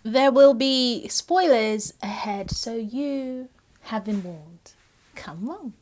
There will be spoilers ahead, so you have been warned. Come on.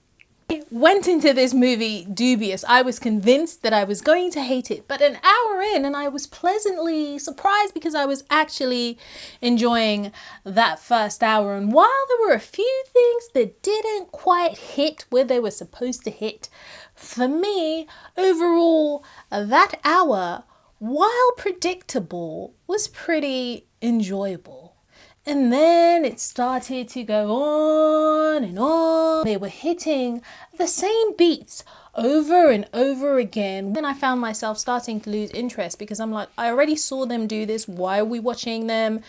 I went into this movie dubious. I was convinced that I was going to hate it, but an hour in and I was pleasantly surprised because I was actually enjoying that first hour. And while there were a few things that didn't quite hit where they were supposed to hit, for me, overall, that hour, while predictable, was pretty enjoyable. And then it started to go on and on. They were hitting the same beats over and over again. Then I found myself starting to lose interest because I'm like, I already saw them do this. Why are we watching them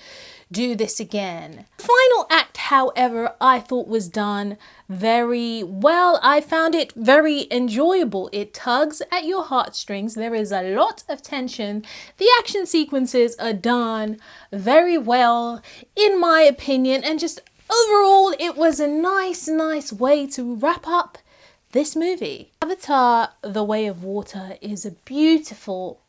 do this again? Final act, however, I thought was done very well. I found it very enjoyable. It tugs at your heartstrings. There is a lot of tension. The action sequences are done very well, in my opinion, and just overall, it was a nice way to wrap up this movie. Avatar: The Way of Water is a beautiful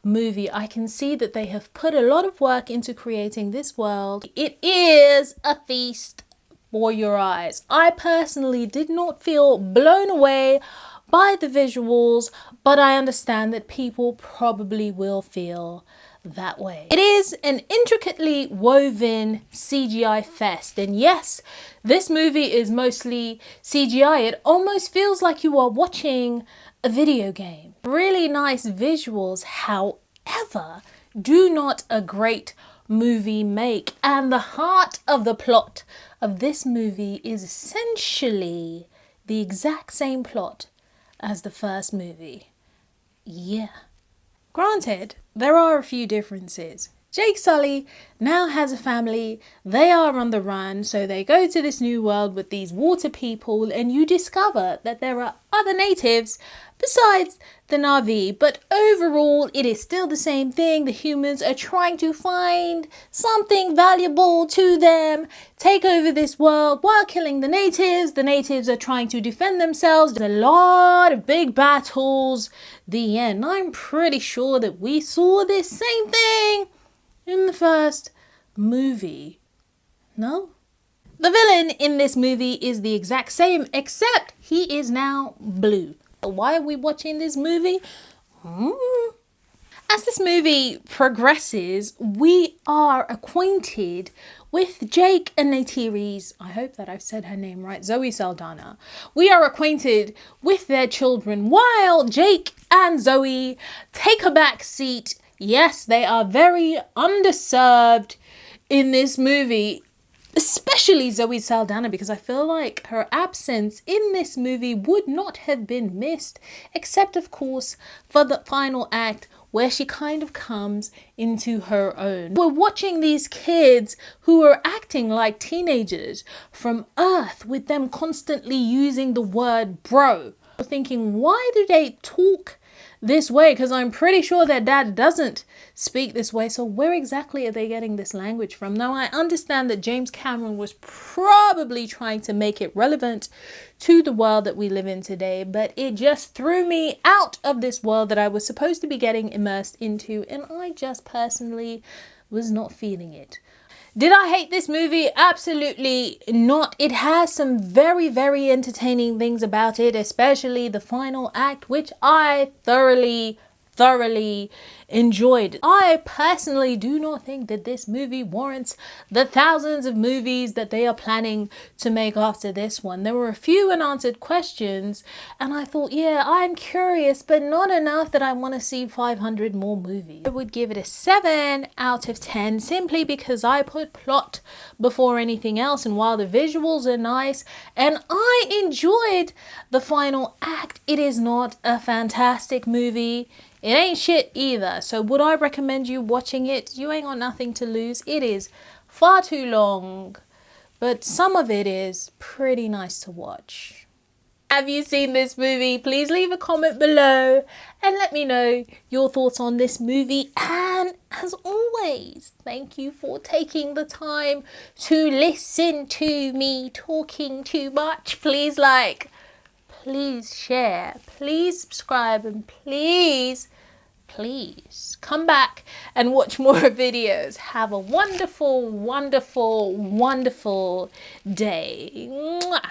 movie. I can see that they have put a lot of work into creating this world. It is a feast for your eyes. I personally did not feel blown away by the visuals, but I understand that people probably will feel that way. It is an intricately woven CGI fest, and yes, this movie is mostly CGI. It almost feels like you are watching a video game. Really nice visuals, however, do not a great movie make, and the heart of the plot of this movie is essentially the exact same plot as the first movie. Yeah. Granted, there are a few differences. Jake Sully now has a family. They are on the run, so they go to this new world with these water people, and you discover that there are other natives besides the Na'vi. But overall, it is still the same thing. The humans are trying to find something valuable to them, take over this world while killing the natives. The natives are trying to defend themselves. There's a lot of big battles. The end. I'm pretty sure that we saw this same thing in the first movie. No? The villain in this movie is the exact same, except he is now blue. Why are we watching this movie? As this movie progresses, we are acquainted with Jake and Neytiri's, I hope that I've said her name right, Zoe Saldana. We are acquainted with their children while Jake and Zoe take a back seat. Yes, they are very underserved in this movie, especially Zoe Saldana, because I feel like her absence in this movie would not have been missed, except of course for the final act where she kind of comes into her own. We're watching these kids who are acting like teenagers from Earth, with them constantly using the word bro. We're thinking, why do they talk this way? Because I'm pretty sure their dad doesn't speak this way. So where exactly are they getting this language from? Now, I understand that James Cameron was probably trying to make it relevant to the world that we live in today, but it just threw me out of this world that I was supposed to be getting immersed into, and I just personally was not feeling it. Did I hate this movie? Absolutely not. It has some very entertaining things about it, especially the final act, which I thoroughly enjoyed. I personally do not think that this movie warrants the thousands of movies that they are planning to make after this one. There were a few unanswered questions, and I thought, yeah, I'm curious, but not enough that I want to see 500 more movies. I would give it a 7 out of 10 simply because I put plot before anything else, and while the visuals are nice and I enjoyed the final act, it is not a fantastic movie. It ain't shit either. So would I recommend you watching it? You ain't got nothing to lose. It is far too long, but some of it is pretty nice to watch. Have you seen this movie? Please leave a comment below and let me know your thoughts on this movie. And as always, thank you for taking the time to listen to me talking too much. Please like, please share, please subscribe, and please please come back and watch more videos. Have a wonderful, wonderful, wonderful day. Mwah.